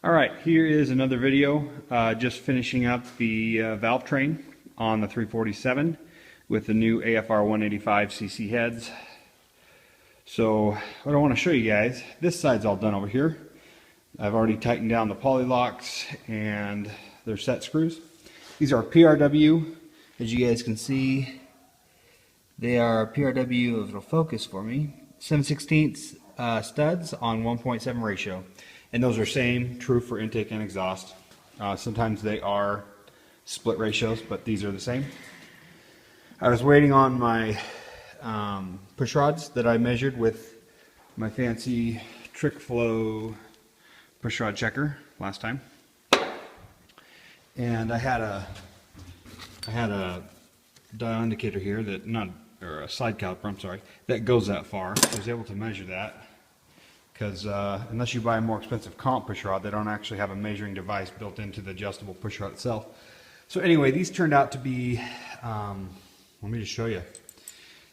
Alright, here is another video just finishing up the Valvetrain on the 347 with the new AFR 185cc heads. So what I want to show you guys, this side's all done over here. I've already tightened down the poly locks and their set screws. These are PRW, as you guys can see. They are PRW, if it'll focus for me, 7/16 studs on 1.7 ratio. And those are same, true for intake and exhaust. Sometimes they are split ratios, but these are the same. I was waiting on my push rods that I measured with my fancy trick flow push rod checker last time. And I had a dial indicator here that or a side caliper, I'm sorry, that goes that far. I was able to measure that. Because unless you buy a more expensive comp push rod, they don't actually have a measuring device built into the adjustable push rod itself. So anyway, these turned out to be, let me just show you.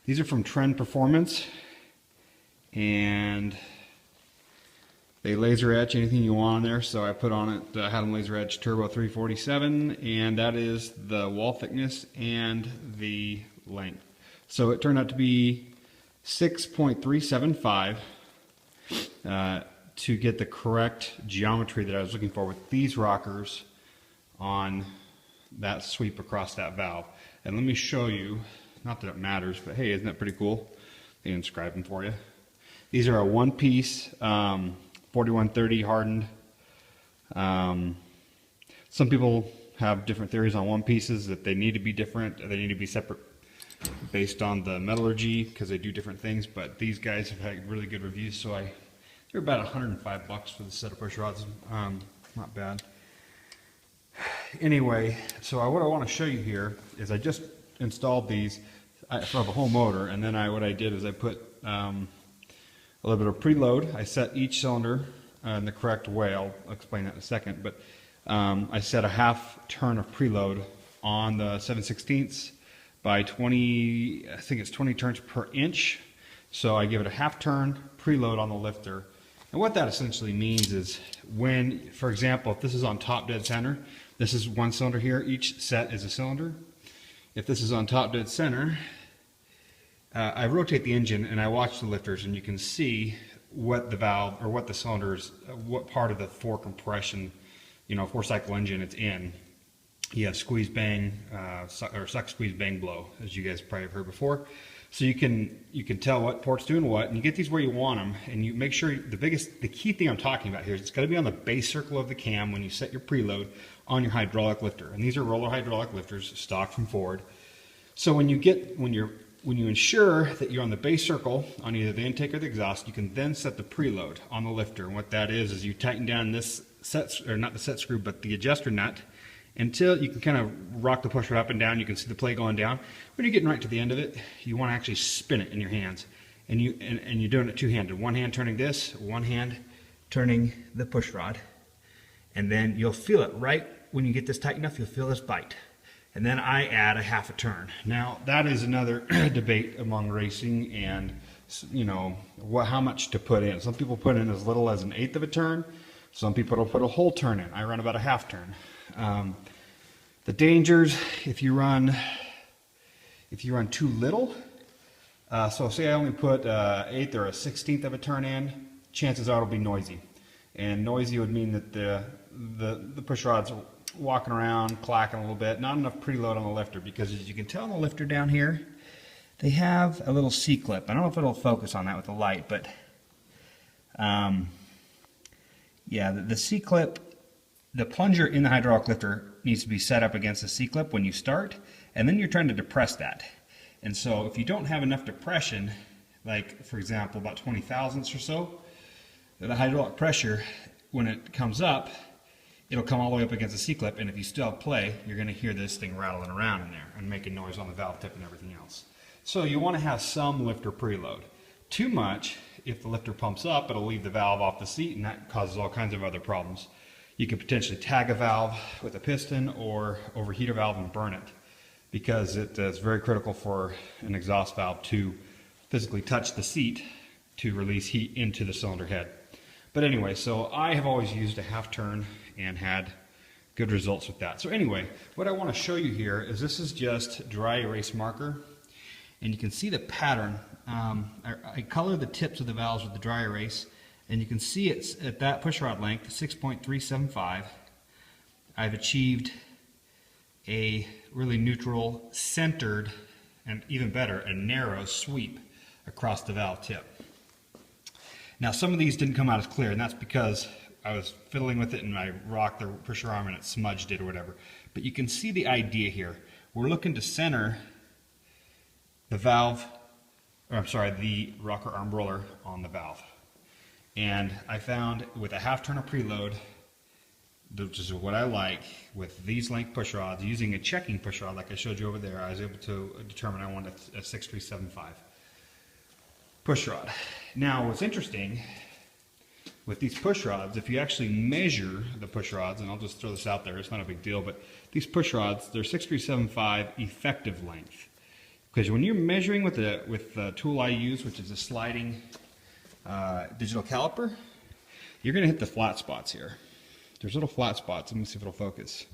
These are from Trend Performance, and they laser etch anything you want on there. So I put on it, I had them laser etch Turbo 347, and that is the wall thickness and the length. So it turned out to be 6.375. To get the correct geometry that I was looking for with these rockers on that sweep across that valve. And let me show you, not that it matters, but hey, isn't that pretty cool? They inscribe them for you. These are a one-piece 4130 hardened. Some people have different theories on one pieces, that they need to be different, they need to be separate based on the metallurgy, because they do different things. But these guys have had really good reviews, so they're about $105 for the set of push rods. Not bad. Anyway, so what I want to show you here is I just installed these for the whole motor, and then what I did is I put a little bit of preload. I set each cylinder in the correct way. I'll explain that in a second. But I set a half turn of preload on the 7/16 by 20. I think it's 20 turns per inch. So I give it a half turn preload on the lifter. And what that essentially means is when, for example, if this is on top dead center, this is one cylinder here, each set is a cylinder. If this is on top dead center, I rotate the engine and I watch the lifters, and you can see what the valve, or what the cylinders, what part of the four compression, 4-cycle engine it's in. You have squeeze bang, or suck squeeze bang blow, as you guys probably have heard before. So you can tell what port's doing what, and you get these where you want them, and you make sure the key thing I'm talking about here is it's got to be on the base circle of the cam when you set your preload on your hydraulic lifter. And these are roller hydraulic lifters, stock from Ford. So when you ensure that you're on the base circle on either the intake or the exhaust, you can then set the preload on the lifter. And what that is you tighten down this not the set screw, but the adjuster nut, until you can kind of rock the pusher up and down. You can see the plate going down. When you're getting right to the end of it, you want to actually spin it in your hands, and you're doing it two-handed. One hand turning this, one hand turning the push rod, and then you'll feel it right when you get this tight enough. You'll feel this bite, and then I add a half a turn. Now that is another debate among racing, and how much to put in. Some people put in as little as 1/8 of a turn. Some people will put a whole turn in. I run about a half turn. The dangers, if you run too little, so say I only put 1/8 or 1/16 of a turn in, chances are it'll be noisy. And noisy would mean that the push rod's walking around, clacking a little bit, not enough preload on the lifter, because as you can tell on the lifter down here, they have a little C-clip. I don't know if it'll focus on that with the light, but yeah, the C-clip, the plunger in the hydraulic lifter needs to be set up against the C-clip when you start, and then you're trying to depress that. And so if you don't have enough depression, like for example about 20 thousandths or so, the hydraulic pressure, when it comes up, it'll come all the way up against the C-clip, and if you still have play, you're going to hear this thing rattling around in there and making noise on the valve tip and everything else. So you want to have some lifter preload. Too much, if the lifter pumps up, it'll leave the valve off the seat, and that causes all kinds of other problems. You could potentially tag a valve with a piston or overheat a valve and burn it, because it's very critical for an exhaust valve to physically touch the seat to release heat into the cylinder head. But anyway, so I have always used a half turn and had good results with that. So anyway, what I want to show you here is this is just dry erase marker, and you can see the pattern. I color the tips of the valves with the dry erase, and you can see it's at that pushrod length, 6.375. I've achieved a really neutral, centered, and even better, a narrow sweep across the valve tip. Now some of these didn't come out as clear, and that's because I was fiddling with it and I rocked the pusher arm and it smudged it or whatever. But you can see the idea here. We're looking to center the valve, or I'm sorry, the rocker arm roller on the valve. And I found with a half turn of preload, which is what I like, with these length push rods, using a checking push rod like I showed you over there, I was able to determine I wanted a 6375 push rod. Now what's interesting with these push rods, if you actually measure the push rods, and I'll just throw this out there, it's not a big deal, but these push rods, they're 6375 effective length. Because when you're measuring with the tool I use, which is a sliding digital caliper, you're going to hit the flat spots here. There's little flat spots. Let me see if it'll focus.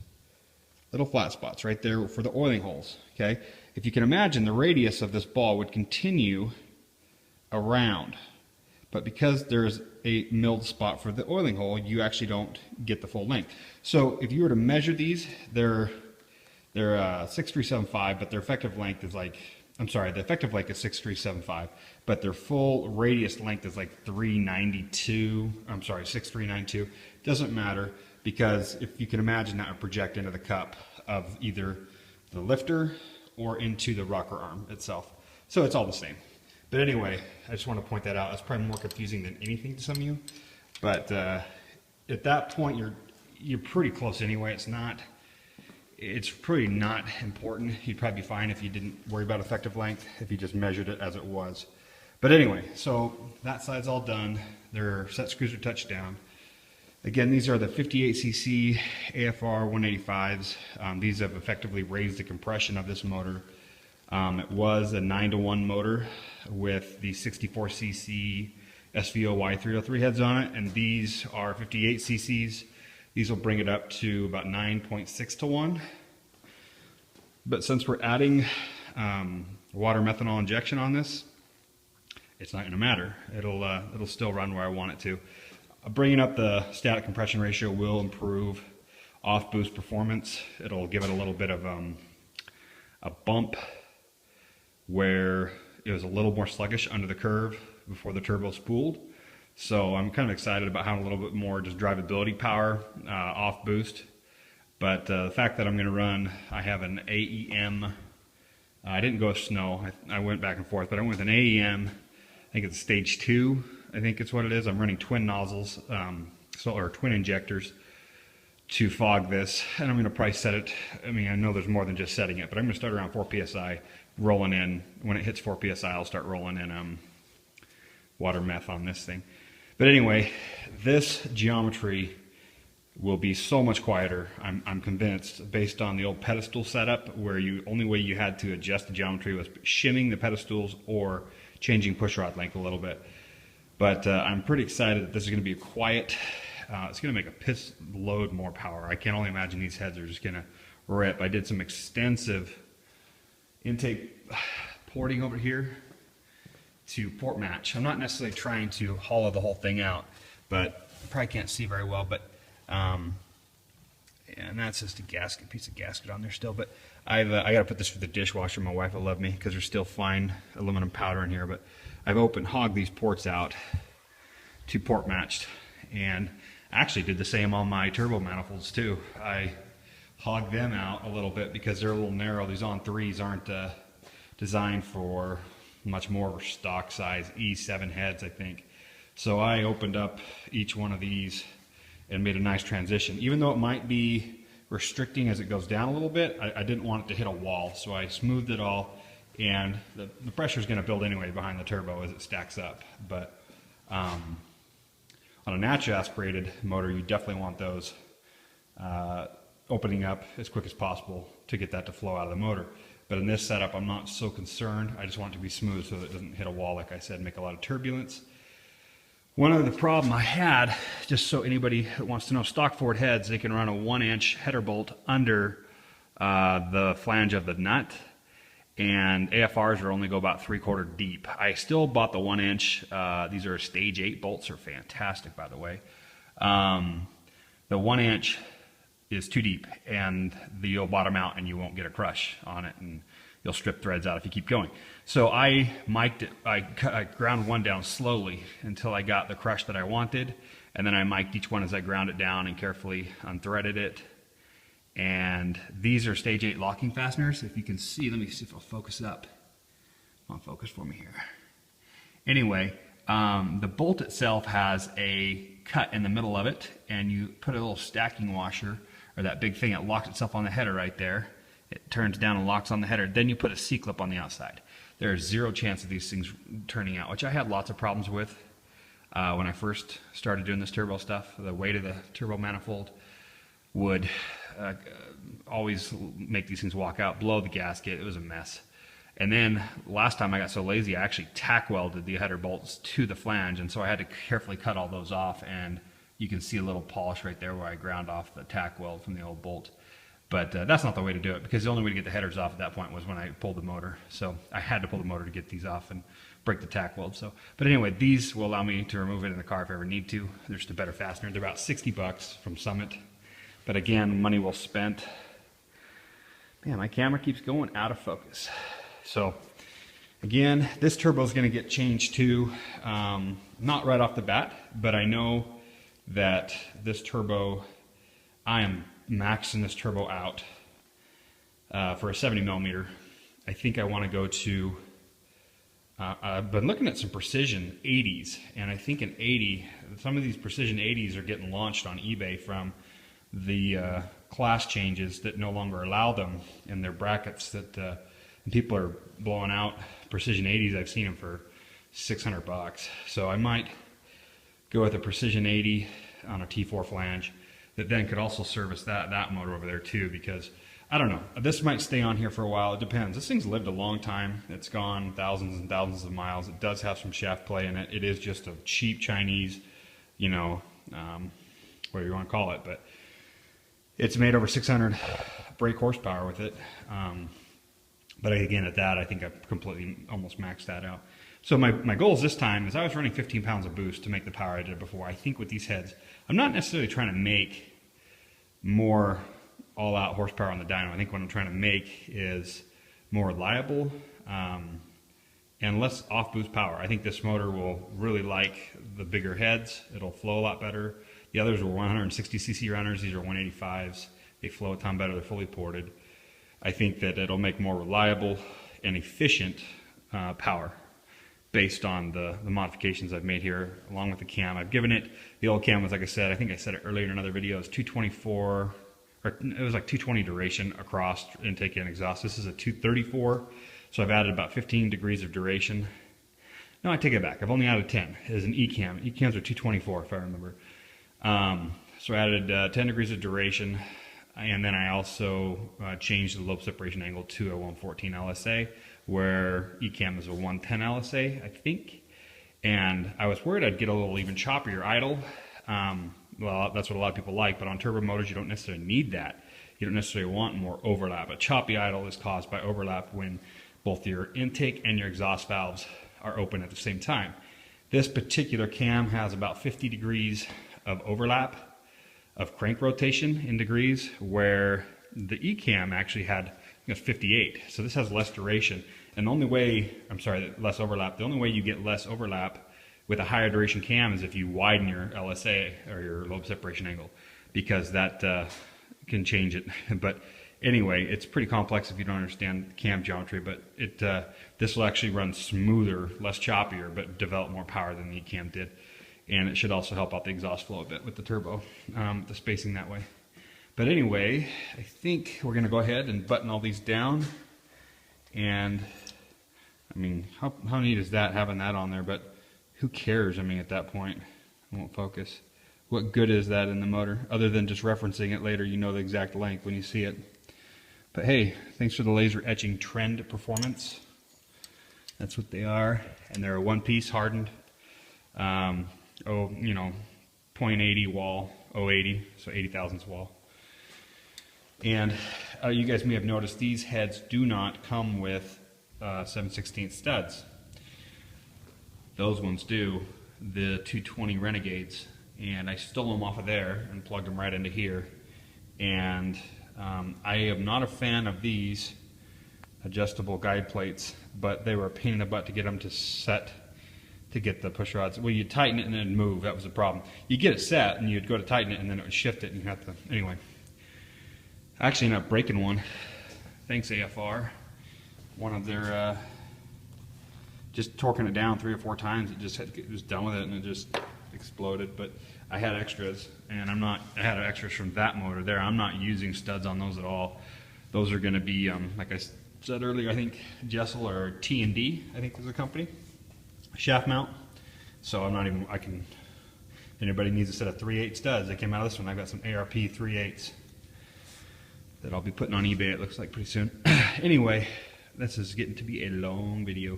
Little flat spots right there for the oiling holes. Okay, if you can imagine, the radius of this ball would continue around, but because there's a milled spot for the oiling hole, you actually don't get the full length. So if you were to measure these, they're 6375, but their effective length is like, I'm sorry, the effective length is 6375, but their full radius length is like 392. I'm sorry, 6392. Doesn't matter, because if you can imagine, that would project into the cup of either the lifter or into the rocker arm itself. So it's all the same. But anyway, I just want to point that out. That's probably more confusing than anything to some of you. But at that point, you're pretty close anyway. It's pretty not important. You'd probably be fine if you didn't worry about effective length, if you just measured it as it was. But anyway, so that side's all done. Their set screws are touched down. Again, these are the 58cc AFR 185s. These have effectively raised the compression of this motor. It was a 9-to-1 motor with the 64cc SVOY 303 heads on it, and these are 58cc's. These will bring it up to about 9.6-to-1. But since we're adding water methanol injection on this, it's not going to matter. It'll still run where I want it to. Bringing up the static compression ratio will improve off boost performance. It'll give it a little bit of a bump where it was a little more sluggish under the curve before the turbo spooled. So I'm kind of excited about having a little bit more just drivability power off boost. But the fact that I'm going to run, I have an AEM. I didn't go with snow. I went back and forth, but I went with an AEM. I think it's stage 2. I think it's what it is. I'm running twin nozzles, or twin injectors to fog this, and I'm going to probably set it. I mean, I know there's more than just setting it, but I'm going to start around 4 psi, rolling in. When it hits 4 psi, I'll start rolling in water meth on this thing. But anyway, this geometry will be so much quieter, I'm convinced, based on the old pedestal setup, where only way you had to adjust the geometry was shimming the pedestals or changing pushrod length a little bit. But I'm pretty excited that this is going to be quiet. It's going to make a piss load more power. I can only imagine these heads are just going to rip. I did some extensive intake porting over here to port match. I'm not necessarily trying to hollow the whole thing out, but you probably can't see very well. But and that's just a gasket, piece of gasket on there still. But I got to put this through the dishwasher. My wife will love me because there's still fine aluminum powder in here. But I've hogged these ports out to port matched, and actually did the same on my turbo manifolds too. I hogged them out a little bit because they're a little narrow. These on 3s aren't designed for much more stock size E7 heads, I think. So I opened up each one of these and made a nice transition. Even though it might be restricting as it goes down a little bit, I didn't want it to hit a wall, so I smoothed it all, and the pressure is going to build anyway behind the turbo as it stacks up. But on a naturally aspirated motor, you definitely want those opening up as quick as possible to get that to flow out of the motor. But in this setup, I'm not so concerned. I just want it to be smooth so that it doesn't hit a wall, like I said, make a lot of turbulence. One other problem I had, just so anybody that wants to know, stock Ford heads, they can run a 1-inch header bolt under the flange of the nut, and AFRs are only go about 3/4 deep. I still bought the 1-inch. These are stage 8 bolts, are fantastic, by the way. The 1-inch is too deep, and you'll bottom out and you won't get a crush on it, and you'll strip threads out if you keep going. So I mic'd it, I ground one down slowly until I got the crush that I wanted, and then I mic'd each one as I ground it down and carefully unthreaded it. And these are stage 8 locking fasteners. If you can see, let me see if I'll focus up. Come on, focus for me here. Anyway, the bolt itself has a cut in the middle of it, and you put a little stacking washer, or that big thing, it locks itself on the header right there. It turns down and locks on the header. Then you put a C-clip on the outside. There's zero chance of these things turning out, which I had lots of problems with when I first started doing this turbo stuff. The weight of the turbo manifold would always make these things walk out, blow the gasket. It was a mess. And then last time I got so lazy, I actually tack welded the header bolts to the flange, and so I had to carefully cut all those off, and you can see a little polish right there where I ground off the tack weld from the old bolt. But that's not the way to do it, because the only way to get the headers off at that point was when I pulled the motor. So I had to pull the motor to get these off and break the tack weld. So, but anyway, these will allow me to remove it in the car if I ever need to. They're just a better fastener. They're about 60 bucks from Summit. But again, money well spent. Man, my camera keeps going out of focus. So again, this turbo is going to get changed too. Not right off the bat, but I know that this turbo, I am maxing this turbo out for a 70 millimeter. I think I want to go to, I've been looking at some precision 80s, and I think an 80, some of these precision 80s are getting launched on eBay from the class changes that no longer allow them in their brackets, that and people are blowing out precision 80s. I've seen them for 600 bucks. So I might go with a precision 80 on a T4 flange that then could also service that motor over there too, because I don't know, this might stay on here for a while. It depends. This thing's lived a long time. It's gone thousands and thousands of miles. It does have some shaft play in it. It is just a cheap Chinese, you know, whatever you want to call it, but it's made over 600 brake horsepower with it. But again, at that, I think I've completely almost maxed that out. So my goals this time is I was running 15 pounds of boost to make the power I did before. I think with these heads, I'm not necessarily trying to make more all-out horsepower on the dyno. I think what I'm trying to make is more reliable and less off-boost power. I think this motor will really like the bigger heads. It'll flow a lot better. The others were 160cc runners. These are 185s. They flow a ton better. They're fully ported. I think that it'll make more reliable and efficient power based on the modifications I've made here, along with the cam. I've given it, the old cam was, like I said, I think I said it earlier in another video, it's 224, or it was like 220 duration across intake and exhaust. This is a 234, so I've added about 15 degrees of duration. No, I take it back. I've only added 10 as an E-cam. E-cams are 224 if I remember. So I added 10 degrees of duration, and then I also changed the lobe separation angle to a 114 LSA, where E-cam is a 110 LSA, I think. And I was worried I'd get a little even choppier idle. Well, that's what a lot of people like, but on turbo motors, you don't necessarily need that. You don't necessarily want more overlap. A choppy idle is caused by overlap when both your intake and your exhaust valves are open at the same time. This particular cam has about 50 degrees of overlap of crank rotation in degrees, where the E-cam actually had 58. So this has less duration. And the only way, I'm sorry, less overlap. The only way you get less overlap with a higher duration cam is if you widen your LSA, or your lobe separation angle, because that can change it. But anyway, it's pretty complex if you don't understand cam geometry, but this will actually run smoother, less choppier, but develop more power than the E-cam did. And it should also help out the exhaust flow a bit with the turbo, the spacing that way. But anyway, I think we're going to go ahead and button all these down. And I mean, how neat is that, having that on there? But who cares? I mean, at that point, I won't focus. What good is that in the motor? Other than just referencing it later, you know the exact length when you see it. But hey, thanks for the laser etching trend performance. That's what they are. And they're a one-piece hardened 0.80 wall, 0.80, so 80 thousandths wall. And you guys may have noticed these heads do not come with 7/16 studs. Those ones do, the 220 Renegades, and I stole them off of there and plugged them right into here. And I am not a fan of these adjustable guide plates, but they were a pain in the butt to get them to set, to get the push rods. Well, you tighten it and then it'd move. That was the problem. You get it set and you'd go to tighten it and then it would shift it and you have to, anyway. I actually ended up breaking one. Thanks AFR. One of their, just torquing it down 3 or 4 times, it was done with it and it just exploded. But I had extras, and I had extras from that motor there. I'm not using studs on those at all. Those are going to be, like I said earlier, I think Jessel or T&D, I think is the company, shaft mount. So I'm not even, if anybody needs a set of 3/8 studs, they came out of this one. I've got some ARP 3/8s that I'll be putting on eBay, it looks like, pretty soon. Anyway, this is getting to be a long video,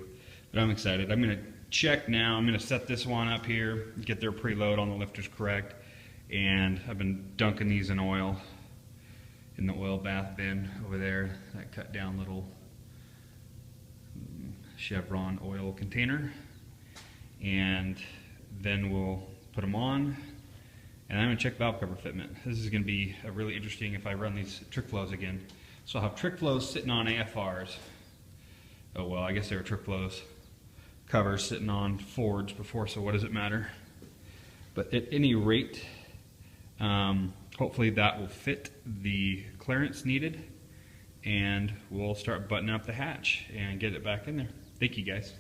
but I'm excited. I'm going to check now. I'm going to set this one up here, get their preload on the lifters correct, and I've been dunking these in oil in the oil bath bin over there, that cut down little Chevron oil container, and then we'll put them on. And I'm going to check valve cover fitment. This is going to be really interesting if I run these trick flows again. So I'll have trick flows sitting on AFRs. Oh well, I guess they were trick flows. Covers sitting on Fords before, so what does it matter? But at any rate, hopefully that will fit the clearance needed, and we'll start buttoning up the hatch and get it back in there. Thank you guys.